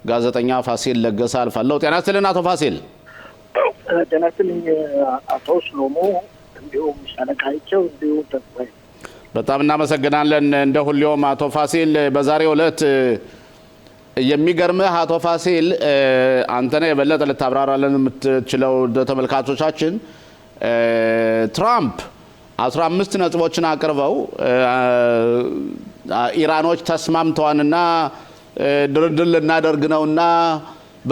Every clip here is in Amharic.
ጋዜጠኛ ፋሲል ለገሰ አልፋለሁ። ጤና ይስጥልን አቶ ፋሲል። ጤና ይስጥልኝ አቶ ሰሎሞ እንዲሁም ሻለቃቸው እንዲሁም ተስፋዬ። በጣም እናመሰግናለን። እንደ ሁሌውም አቶ ፋሲል በዛሬው ዕለት የሚገርምህ አቶ ፋሲል አንተነ የበለጠ ልታብራራለን የምትችለው ተመልካቾቻችን ትራምፕ 15 ነጥቦችን አቅርበው ኢራኖች ተስማምተዋልና ድርድር ልናደርግ ነውና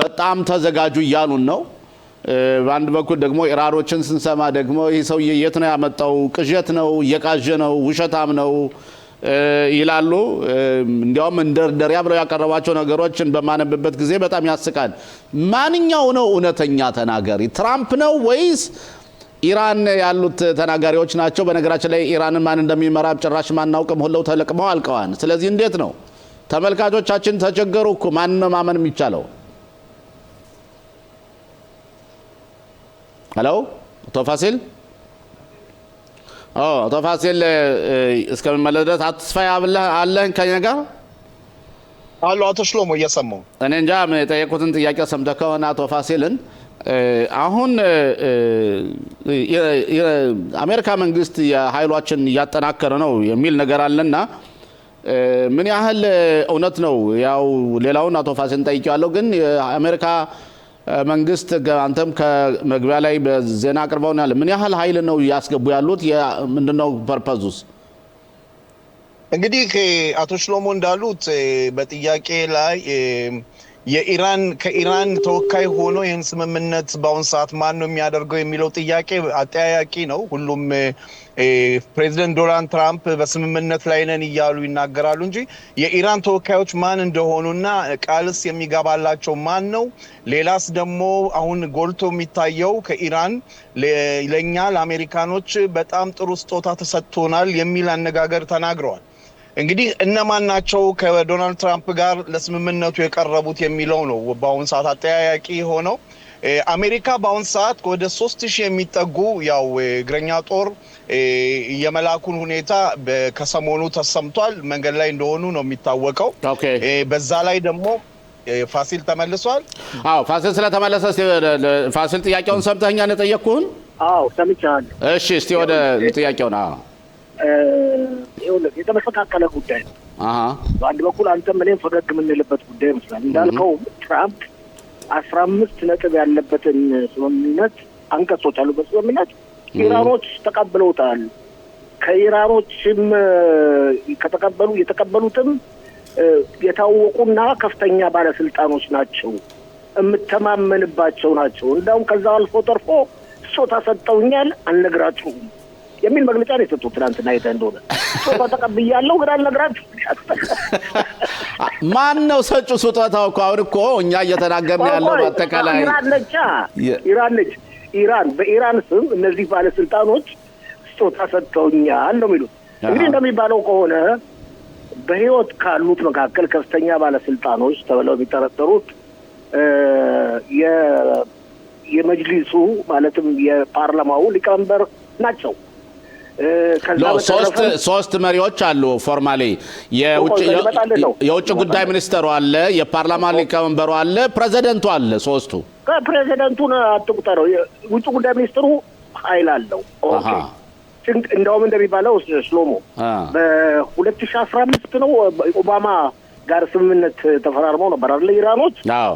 በጣም ተዘጋጁ እያሉን ነው። በአንድ በኩል ደግሞ ኢራኖችን ስንሰማ ደግሞ ይህ ሰውዬ የት ነው ያመጣው? ቅዠት ነው፣ እየቃዠ ነው፣ ውሸታም ነው ይላሉ። እንዲያውም እንደርደሪያ ብለው ያቀረቧቸው ነገሮችን በማነብበት ጊዜ በጣም ያስቃል። ማንኛው ነው እውነተኛ ተናጋሪ? ትራምፕ ነው ወይስ ኢራን ያሉት ተናጋሪዎች ናቸው? በነገራችን ላይ ኢራንን ማን እንደሚመራ ጭራሽ ማናውቅም፣ ሁሉ ተለቅመው አልቀዋል። ስለዚህ እንዴት ነው ተመልካቾቻችን ተቸገሩ እኮ። ማን ነው ማመን የሚቻለው? ሄሎ አቶ ፋሲል። አቶ ፋሲል እስከምመለስ ድረስ አትስፋይ አለህ ከኛ ጋር? አሎ አቶ ሰሎሞ እየሰማሁ። እኔ እንጃ የጠየቁትን ጥያቄ ሰምተህ ከሆነ አቶ ፋሲልን አሁን የአሜሪካ መንግስት የኃይሎችን እያጠናከረ ነው የሚል ነገር አለና ምን ያህል እውነት ነው? ያው ሌላውን አቶ ፋሲልን ጠይቄዋለሁ፣ ግን የአሜሪካ መንግስት አንተም ከመግቢያ ላይ በዜና አቅርበው ያለ ምን ያህል ኃይል ነው ያስገቡ ያሉት? ምንድነው ፐርፐዙስ? እንግዲህ አቶ ሰሎሞ እንዳሉት በጥያቄ ላይ ከኢራን ተወካይ ሆኖ ይህን ስምምነት በአሁን ሰዓት ማን ነው የሚያደርገው የሚለው ጥያቄ አጠያያቂ ነው። ሁሉም ፕሬዚደንት ዶናልድ ትራምፕ በስምምነት ላይ ነን እያሉ ይናገራሉ እንጂ የኢራን ተወካዮች ማን እንደሆኑና ቃልስ የሚገባላቸው ማን ነው? ሌላስ ደግሞ አሁን ጎልቶ የሚታየው ከኢራን ለኛ ለአሜሪካኖች በጣም ጥሩ ስጦታ ተሰጥቶናል የሚል አነጋገር ተናግረዋል። እንግዲህ እነማን ናቸው ከዶናልድ ትራምፕ ጋር ለስምምነቱ የቀረቡት የሚለው ነው በአሁን ሰዓት አጠያያቂ ሆነው። አሜሪካ በአሁን ሰዓት ወደ 3000 የሚጠጉ ያው እግረኛ ጦር የመላኩን ሁኔታ ከሰሞኑ ተሰምቷል። መንገድ ላይ እንደሆኑ ነው የሚታወቀው። በዛ ላይ ደግሞ ፋሲል ተመልሷል። አዎ ፋሲል ስለተመለሰ ፋሲል ጥያቄውን ሰምተኸኛል? ነው ጠየቅኩህን? አዎ ሰምቻለሁ። እሺ እስቲ ወደ ጥያቄው ና። ይኸውልህ የተመሰቃቀለ ጉዳይ ነው። በአንድ በኩል አንተም እኔም ፈገግ የምንልበት ጉዳይ ይመስላል። እንዳልከው ትራምፕ 15 ነጥብ ያለበትን ስምምነት አንቀጾች ያሉበት ስምምነት ኢራኖች ተቀብለውታል። ከኢራኖችም የተቀበሉትም የታወቁና ከፍተኛ ባለስልጣኖች ናቸው፣ የምተማመንባቸው ናቸው። እንዳውም ከዛ አልፎ ተርፎ ስጦታ ሰጠውኛል አልነግራችሁም የሚል መግለጫ ነው የሰጡት። ትናንትና አይተህ እንደሆነ ስጦታ ተቀብያለሁ ግን አልነግራችሁም። ማን ነው ሰጩ ስጦታው? እኮ አሁን እኮ እኛ እየተናገርን ያለው በአጠቃላይ ኢራን ነች። ኢራን በኢራን ስም እነዚህ ባለስልጣኖች ስጦታ ሰጥተውኛል ነው የሚሉት። እንግዲህ እንደሚባለው ከሆነ በህይወት ካሉት መካከል ከፍተኛ ባለስልጣኖች ተብለው የሚጠረጠሩት የመጅሊሱ ማለትም የፓርላማው ሊቀመንበር ናቸው። ሶስት መሪዎች አሉ። ፎርማሊ የውጭ ጉዳይ ሚኒስተሩ አለ፣ የፓርላማ ሊቀመንበሩ አለ፣ ፕሬዚደንቱ አለ። ሶስቱ ከፕሬዚደንቱን አትቁጠረው። የውጭ ጉዳይ ሚኒስትሩ ኃይል አለው። እንደውም እንደሚባለው ሰሎሞ በ2015 ነው ኦባማ ጋር ስምምነት ተፈራርመው ነበር አይደል ኢራኖች? አዎ።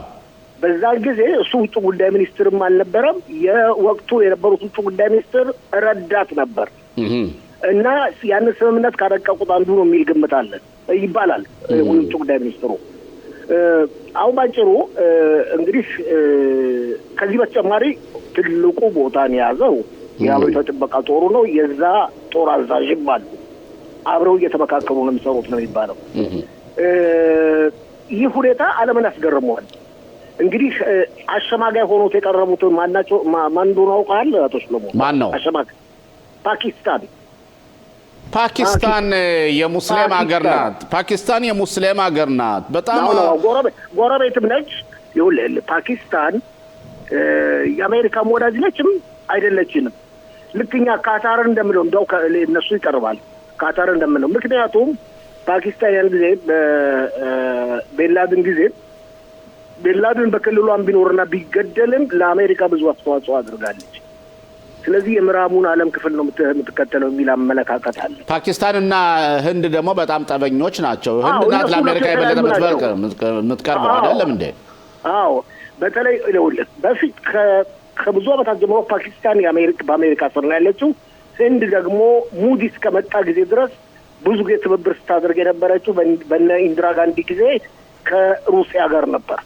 በዛን ጊዜ እሱ ውጭ ጉዳይ ሚኒስትርም አልነበረም። የወቅቱ የነበሩት ውጭ ጉዳይ ሚኒስትር ረዳት ነበር እና ያን ስምምነት ካረቀቁት አንዱ ነው የሚል ግምት አለ ይባላል ውጭ ጉዳይ ሚኒስትሩ። አሁን ባጭሩ እንግዲህ ከዚህ በተጨማሪ ትልቁ ቦታን የያዘው የአሜሪካ ጥበቃ ጦሩ ነው። የዛ ጦር አዛዥም አሉ። አብረው እየተመካከሩ ነው የሚሰሩት ነው የሚባለው። ይህ ሁኔታ ዓለምን አስገርመዋል። እንግዲህ አሸማጋይ ሆኖት የቀረቡት ማናቸው? ማን እንደሆነ አውቃለህ አቶ ሰሎሞ? ማን ነው አሸማጋይ? ፓኪስታን የሙስሊም ሀገር ናት። ፓኪስታን የሙስሊም ሀገር ናት። በጣም ጎረቤትም ነች። ይኸውልህ ፓኪስታን የአሜሪካም ወዳጅ ነችም አይደለችንም። ልክኛ ካታር እንደምለው እንደው እነሱ ይቀርባል ካታር እንደምለው። ምክንያቱም ፓኪስታን ያን ጊዜ በቤንላደን ጊዜ ቢንላደን በክልሏን ቢኖርና ቢገደልም ለአሜሪካ ብዙ አስተዋጽኦ አድርጋለች። ስለዚህ የምዕራቡን ዓለም ክፍል ነው የምትከተለው የሚል አመለካከት አለ። ፓኪስታንና ህንድ ደግሞ በጣም ጠበኞች ናቸው። ህንድ ናት ለአሜሪካ የበለጠ የምትቀርበው አይደለም እንዴ? አዎ በተለይ ይኸውልህ በፊት ከብዙ ዓመታት ጀምሮ ፓኪስታን በአሜሪካ ስር ነው ያለችው። ህንድ ደግሞ ሙዲስ ከመጣ ጊዜ ድረስ ብዙ ጊዜ ትብብር ስታደርግ የነበረችው በነ ኢንዲራ ጋንዲ ጊዜ ከሩሲያ ጋር ነበር።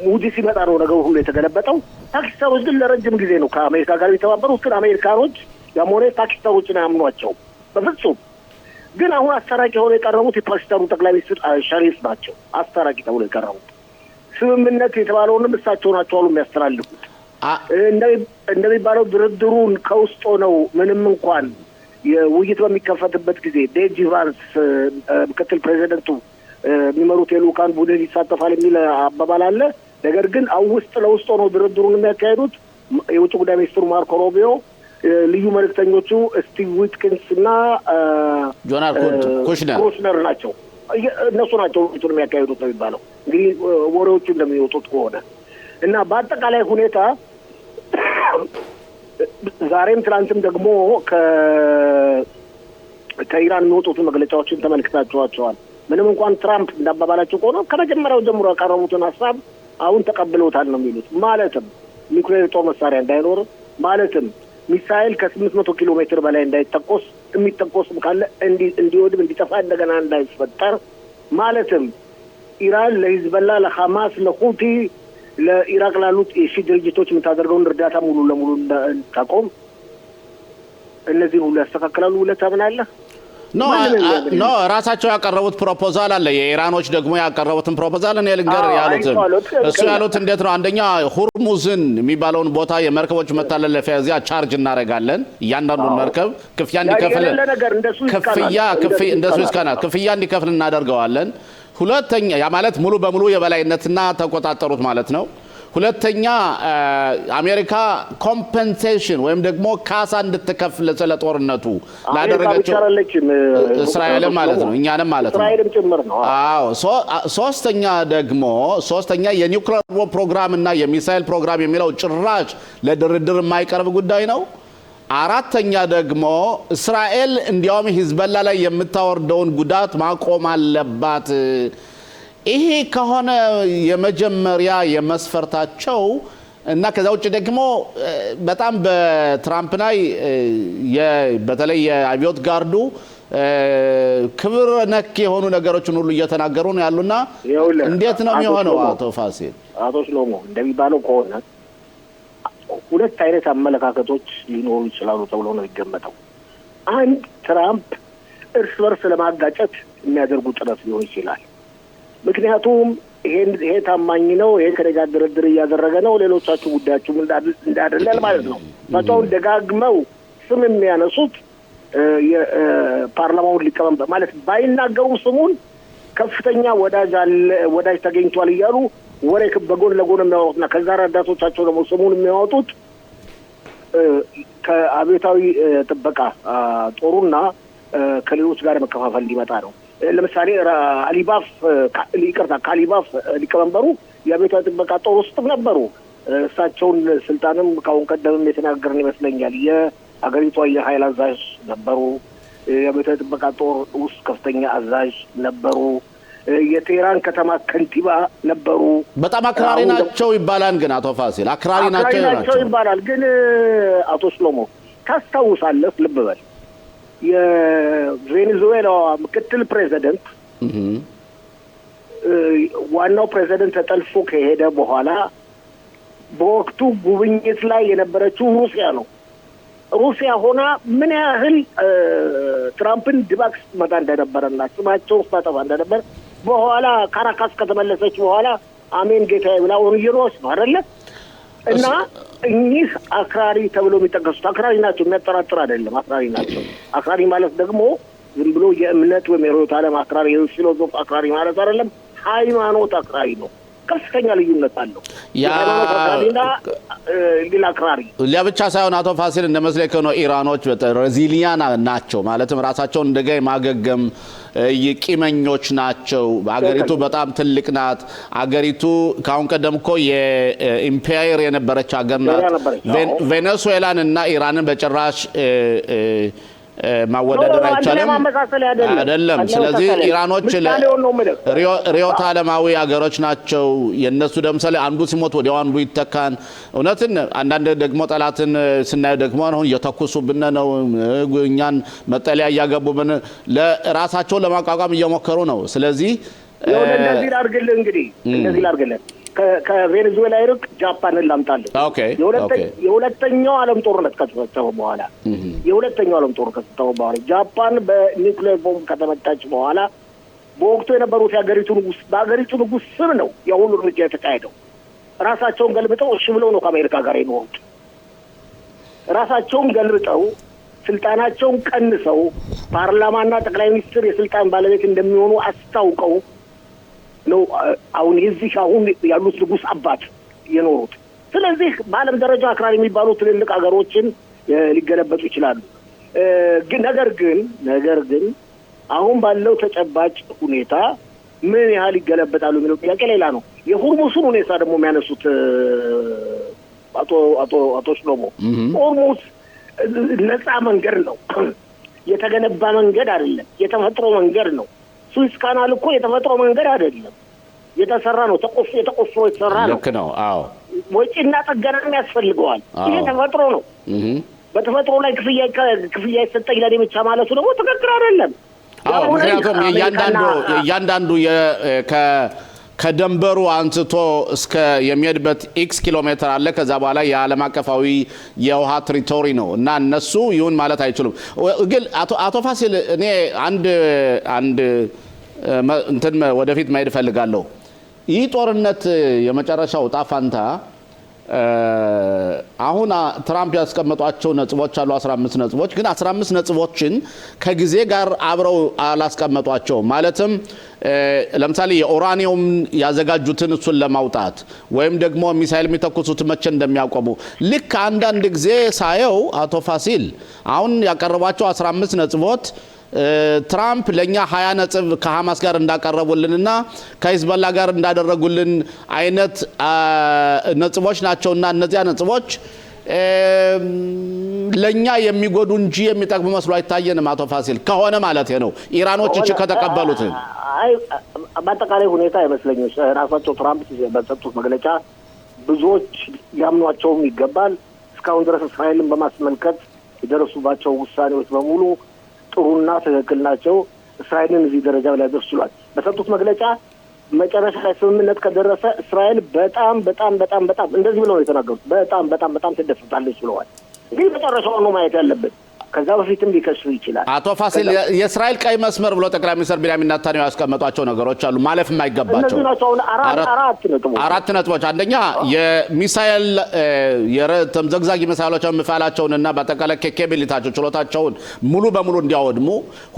ሙዲስ ሲመጣ ነው ነገሩ ሁሉ የተገለበጠው። ፓኪስታኖች ግን ለረጅም ጊዜ ነው ከአሜሪካ ጋር የተባበሩት። ግን አሜሪካኖች ያሞኔ ፓኪስታኖችን አያምኗቸው በፍጹም። ግን አሁን አስታራቂ ሆነው የቀረቡት የፓኪስታኑ ጠቅላይ ሚኒስትር ሸሪፍ ናቸው። አስታራቂ ተብሎ የቀረቡት ስምምነት የተባለውንም እሳቸው ናቸው አሉ የሚያስተላልፉት። እንደሚባለው ድርድሩን ከውስጥ ሆነው ምንም እንኳን የውይይት በሚከፈትበት ጊዜ ዴጂ ቫንስ ምክትል ፕሬዚደንቱ የሚመሩት የልኡካን ቡድን ይሳተፋል የሚል አባባል አለ። ነገር ግን ውስጥ ለውስጥ ሆነው ድርድሩን የሚያካሄዱት የውጭ ጉዳይ ሚኒስትሩ ማርኮ ሮቢዮ፣ ልዩ መልእክተኞቹ ስቲቭ ዊትኪንስ እና ጆናርድ ኩሽነር ናቸው። እነሱ ናቸው ውይይቱን የሚያካሄዱት ነው የሚባለው እንግዲህ ወሬዎቹ እንደሚወጡት ከሆነ እና በአጠቃላይ ሁኔታ ዛሬም ትናንትም ደግሞ ከኢራን የሚወጡትን መግለጫዎችን ተመልክታችኋቸዋል። ምንም እንኳን ትራምፕ እንዳባባላቸው ከሆነ ከመጀመሪያው ጀምሮ ያቀረቡትን ሀሳብ አሁን ተቀብለውታል ነው የሚሉት። ማለትም ኒውክሌር ጦር መሳሪያ እንዳይኖር፣ ማለትም ሚሳኤል ከ800 ኪሎ ሜትር በላይ እንዳይተኮስ፣ የሚተኮስም ካለ እንዲወድም እንዲጠፋ እንደገና እንዳይፈጠር፣ ማለትም ኢራን ለሂዝቦላ፣ ለሐማስ፣ ለሁቲ፣ ለኢራቅ ላሉት የሺ ድርጅቶች የምታደርገውን እርዳታ ሙሉ ለሙሉ ታቆም። እነዚህን ሁሉ ያስተካክላሉ ብለህ ታምናለህ? ኖ ራሳቸው ያቀረቡት ፕሮፖዛል አለ። የኢራኖች ደግሞ ያቀረቡትን ፕሮፖዛል እኔ ልንገር ያሉትን እሱ ያሉት እንዴት ነው? አንደኛ ሁርሙዝን የሚባለውን ቦታ የመርከቦች መተላለፊያ እዚያ ቻርጅ እናደርጋለን። እያንዳንዱን መርከብ ክፍያ እንዲከፍል እንደ ስዊስ ካናል ክፍያ እንዲከፍል እናደርገዋለን። ሁለተኛ ያ ማለት ሙሉ በሙሉ የበላይነትና ተቆጣጠሩት ማለት ነው። ሁለተኛ አሜሪካ ኮምፐንሴሽን ወይም ደግሞ ካሳ እንድትከፍል ስለ ጦርነቱ ላደረገችው እስራኤልም ማለት ነው እኛንም ማለት ነው እስራኤልም ጭምር ነው። አዎ ሶስተኛ የኒውክሌር ፕሮግራም እና የሚሳኤል ፕሮግራም የሚለው ጭራሽ ለድርድር የማይቀርብ ጉዳይ ነው። አራተኛ ደግሞ እስራኤል እንዲያውም ሂዝቦላ ላይ የምታወርደውን ጉዳት ማቆም አለባት። ይሄ ከሆነ የመጀመሪያ የመስፈርታቸው እና ከዛ ውጭ ደግሞ በጣም በትራምፕ ላይ በተለይ የአብዮት ጋርዱ ክብር ነክ የሆኑ ነገሮችን ሁሉ እየተናገሩ ነው ያሉና እንዴት ነው የሚሆነው? አቶ ፋሲል፣ አቶ ሽሎሞ እንደሚባለው ከሆነ ሁለት አይነት አመለካከቶች ሊኖሩ ይችላሉ ተብሎ ነው የሚገመተው። አንድ ትራምፕ እርስ በርስ ለማጋጨት የሚያደርጉ ጥረት ሊሆን ይችላል። ምክንያቱም ይሄ ታማኝ ነው፣ ይሄ ከደጋ ድርድር እያደረገ ነው፣ ሌሎቻችሁ ጉዳያችሁ እንዳደለል ማለት ነው። እሳቸውን ደጋግመው ስም የሚያነሱት የፓርላማውን ሊቀመንበር ማለት ባይናገሩም ስሙን ከፍተኛ ወዳጅ ተገኝቷል እያሉ ወሬ በጎን ለጎን የሚያወጡና ከዛ ረዳቶቻቸው ደግሞ ስሙን የሚያወጡት ከአብዮታዊ ጥበቃ ጦሩና ከሌሎች ጋር መከፋፈል ሊመጣ ነው። ለምሳሌ ካሊባፍ ሊቀመንበሩ የአብዮታዊ ጥበቃ ጦር ውስጥም ነበሩ። እሳቸውን ስልጣንም ከአሁን ቀደምም የተናገርን ይመስለኛል። የአገሪቷ የኃይል አዛዥ ነበሩ። የአብዮታዊ ጥበቃ ጦር ውስጥ ከፍተኛ አዛዥ ነበሩ። የቴህራን ከተማ ከንቲባ ነበሩ። በጣም አክራሪ ናቸው ይባላል። ግን አቶ ፋሲል አክራሪ ናቸው ይባላል። ግን አቶ ሽሎሞ ታስታውሳለህ? ልብ በል የቬኔዙዌላ ምክትል ፕሬዚደንት ዋናው ፕሬዚደንት ተጠልፎ ከሄደ በኋላ በወቅቱ ጉብኝት ላይ የነበረችው ሩሲያ ነው። ሩሲያ ሆና ምን ያህል ትራምፕን ድባቅ ስትመታ እንደነበረና ስማቸውን ስታጠፋ እንደነበር በኋላ ካራካስ ከተመለሰች በኋላ አሜን ጌታዬ ብላ ወንጀሎች ነው አይደለ? እና እኚህ አክራሪ ተብሎ የሚጠቀሱት አክራሪ ናቸው። የሚያጠራጥር አይደለም፣ አክራሪ ናቸው። አክራሪ ማለት ደግሞ ዝም ብሎ የእምነት ወይም የርዕዮተ ዓለም አክራሪ፣ የፊሎዞፍ አክራሪ ማለት አይደለም። ሃይማኖት አክራሪ ነው። ከፍተኛ ልዩነት አለው። የሃይማኖት አክራሪና ሌላ አክራሪ ለብቻ ሳይሆን አቶ ፋሲል እንደመስለኝ ነው ኢራኖች ሬዚሊያን ናቸው። ማለትም ራሳቸውን እንደገና ማገገም የቂመኞች ናቸው። አገሪቱ በጣም ትልቅ ናት። አገሪቱ ካሁን ቀደም እኮ የኢምፓየር የነበረች ሀገር ናት። ቬኔዙዌላን እና ኢራንን በጭራሽ ማወዳደር አይቻልም አይደለም። ስለዚህ ኢራኖች ሪዮት ዓለማዊ ሀገሮች ናቸው። የነሱ ለምሳሌ አንዱ ሲሞት ወዲያው አንዱ ይተካን። እውነትን አንዳንድ ደግሞ ጠላትን ስናየው ደግሞ አሁን እየተኩሱብን ነው። እኛን መጠለያ እያገቡብን ለራሳቸውን ለማቋቋም እየሞከሩ ነው። ስለዚህ እንደዚህ ላድርግልህ እንግዲህ እንደዚህ ላድርግልህ ከቬኔዙዌላ ይርቅ ጃፓንን ላምጣልህ። የሁለተኛው ዓለም ጦርነት ከተፈጸመ በኋላ ጃፓን በኒውክሌር ቦምብ ከተመታች በኋላ በወቅቱ የነበሩት በሀገሪቱ ንጉሥ ስም ነው የሁሉ እርምጃ የተካሄደው። ራሳቸውን ገልብጠው እሺ ብለው ነው ከአሜሪካ ጋር የኖሩት። ራሳቸውን ገልብጠው ስልጣናቸውን ቀንሰው ፓርላማና ጠቅላይ ሚኒስትር የስልጣን ባለቤት እንደሚሆኑ አስታውቀው ነው አሁን ያሉት ንጉሥ አባት የኖሩት። ስለዚህ በዓለም ደረጃ አክራሪ የሚባሉ ትልልቅ ሀገሮችን ሊገለበጡ ይችላሉ። ነገር ግን አሁን ባለው ተጨባጭ ሁኔታ ምን ያህል ይገለበጣሉ የሚለው ጥያቄ ሌላ ነው። የሆርሙስን ሁኔታ ደግሞ የሚያነሱት አቶ ሽሎሞ ሆርሙስ ነፃ መንገድ ነው፣ የተገነባ መንገድ አይደለም፣ የተፈጥሮ መንገድ ነው። ስዊስ ካናል እኮ የተፈጥሮ መንገድ አይደለም፣ የተሰራ ነው። የተቆፍሮ የተሰራ ነው። ልክ ነው። አዎ ወጪና ጥገናም ያስፈልገዋል። ይሄ ተፈጥሮ ነው። በተፈጥሮ ላይ ክፍያ ይሰጠኝ ለኔ ብቻ ማለቱ ደግሞ ትክክል አይደለም። አዎ ምክንያቱም እያንዳንዱ ከደንበሩ አንስቶ እስከ የሚሄድበት ኤክስ ኪሎ ሜትር አለ። ከዛ በኋላ የዓለም አቀፋዊ የውሃ ትሪቶሪ ነው እና እነሱ ይሁን ማለት አይችሉም። ግን አቶ ፋሲል እኔ አንድ እንትን ወደፊት መሄድ እፈልጋለሁ። ይህ ጦርነት የመጨረሻው ዕጣ ፈንታ አሁን ትራምፕ ያስቀመጧቸው ነጥቦች አሉ 15 ነጥቦች። ግን 15 ነጥቦችን ከጊዜ ጋር አብረው አላስቀመጧቸውም። ማለትም ለምሳሌ የኡራኒየም ያዘጋጁትን እሱን ለማውጣት ወይም ደግሞ ሚሳኤል የሚተኩሱት መቼ እንደሚያቆሙ ልክ አንዳንድ ጊዜ ሳየው አቶ ፋሲል አሁን ያቀረቧቸው 15 ነጥቦች ትራምፕ ለኛ 20 ነጥብ ከሐማስ ጋር እንዳቀረቡልንና ከሂዝቦላ ጋር እንዳደረጉልን አይነት ነጥቦች ናቸውና እነዚያ ነጥቦች ለኛ የሚጎዱ እንጂ የሚጠቅሙ መስሎ አይታየንም። አቶ ፋሲል ከሆነ ማለት ነው ኢራኖች እቺ ከተቀበሉት በአጠቃላይ ሁኔታ አይመስለኝም። ራሳቸው ትራምፕ በሰጡት መግለጫ ብዙዎች ያምኗቸውም ይገባል። እስካሁን ድረስ እስራኤልን በማስመልከት የደረሱባቸው ውሳኔዎች በሙሉ ጥሩና ትክክል ናቸው። እስራኤልን እዚህ ደረጃ ላይ ደርስ ችሏል። በሰጡት መግለጫ መጨረሻ ላይ ስምምነት ከደረሰ እስራኤል በጣም እንደዚህ ብለው የተናገሩት በጣም ትደሰታለች ብለዋል። ግን መጨረሻውን ነው ማየት ያለብን። ከዛ በፊትም ሊከሱ ይችላል። አቶ ፋሲል የእስራኤል ቀይ መስመር ብሎ ጠቅላይ ሚኒስትር ቢንያሚን ኔታንያሁ ያስቀመጧቸው ነገሮች አሉ ማለፍ የማይገባቸው አራት ነጥቦች። አንደኛ የሚሳኤል የተምዘግዛጊ ሚሳኤሎችን መፋላቸውንና በአጠቃላይ ኬፓቢሊቲያቸው ችሎታቸውን ሙሉ በሙሉ እንዲያወድሙ።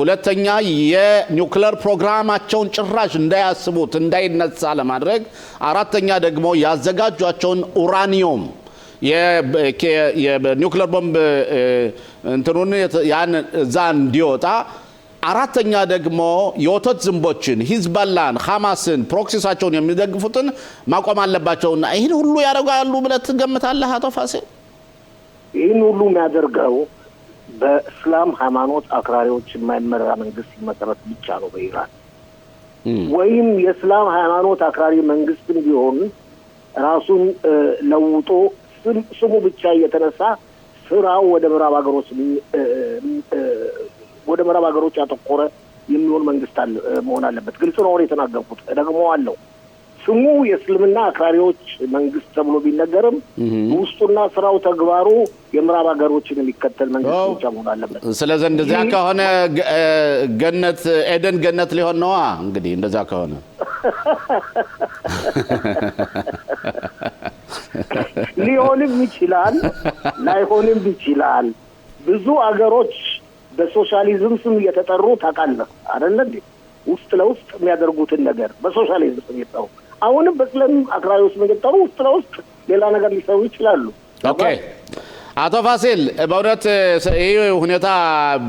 ሁለተኛ የኒውክሌር ፕሮግራማቸውን ጭራሽ እንዳያስቡት እንዳይነሳ ለማድረግ። አራተኛ ደግሞ ያዘጋጇቸውን ኡራኒየም የኒውክሌር ቦምብ እንትኑን ያን እዛ እንዲወጣ። አራተኛ ደግሞ የወተት ዝንቦችን ሂዝቦላን፣ ሐማስን፣ ፕሮክሲሳቸውን የሚደግፉትን ማቆም አለባቸውና ይህን ሁሉ ያደርጋሉ ብለህ ትገምታለህ አቶ ፋሲል? ይህን ሁሉ የሚያደርገው በእስላም ሃይማኖት አክራሪዎች የማይመራ መንግስት ሲመሰረት ብቻ ነው በኢራን። ወይም የእስላም ሃይማኖት አክራሪ መንግስትም ቢሆን ራሱን ለውጦ ስሙ ብቻ እየተነሳ ስራው ወደ ምዕራብ ሀገሮች ያተኮረ የሚሆን መንግስት መሆን አለበት። ግልጽ ነው የተናገርኩት። ደግሞ አለው ስሙ የእስልምና አክራሪዎች መንግስት ተብሎ ቢነገርም ውስጡና ስራው ተግባሩ የምዕራብ ሀገሮችን የሚከተል መንግስት ብቻ መሆን አለበት። ስለዚህ እንደዚያ ከሆነ ኤደን ገነት ሊሆን ነዋ። እንግዲህ እንደዚያ ከሆነ ሊሆንም ይችላል ላይሆንም ይችላል። ብዙ አገሮች በሶሻሊዝም ስም እየተጠሩ ታውቃለህ አይደል? ውስጥ ለውስጥ የሚያደርጉትን ነገር በሶሻሊዝም ስም እየተጠሩ አሁንም በእስላም አክራሪዎች መገጠሩ ውስጥ ለውስጥ ሌላ ነገር ሊሰሩ ይችላሉ። ኦኬ አቶ ፋሲል በእውነት ይህ ሁኔታ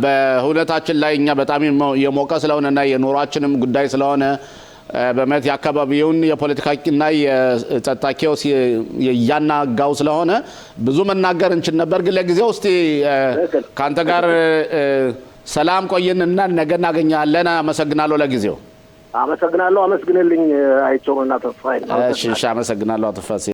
በሁኔታችን ላይ እኛ በጣም የሞቀ ስለሆነና የኑሯችንም ጉዳይ ስለሆነ በመት የአካባቢውን የፖለቲካና የጸጥታ ኬዎስ ያናጋው ስለሆነ ብዙ መናገር እንችል ነበር። ግን ለጊዜው እስቲ ካንተ ጋር ሰላም ቆይንና ነገ እናገኛለን። አመሰግናለሁ። ለጊዜው አመሰግናለሁ። አመስግንልኝ አይቾምና ተስፋዬ። እሺ አመሰግናለሁ አቶ ፋሲል።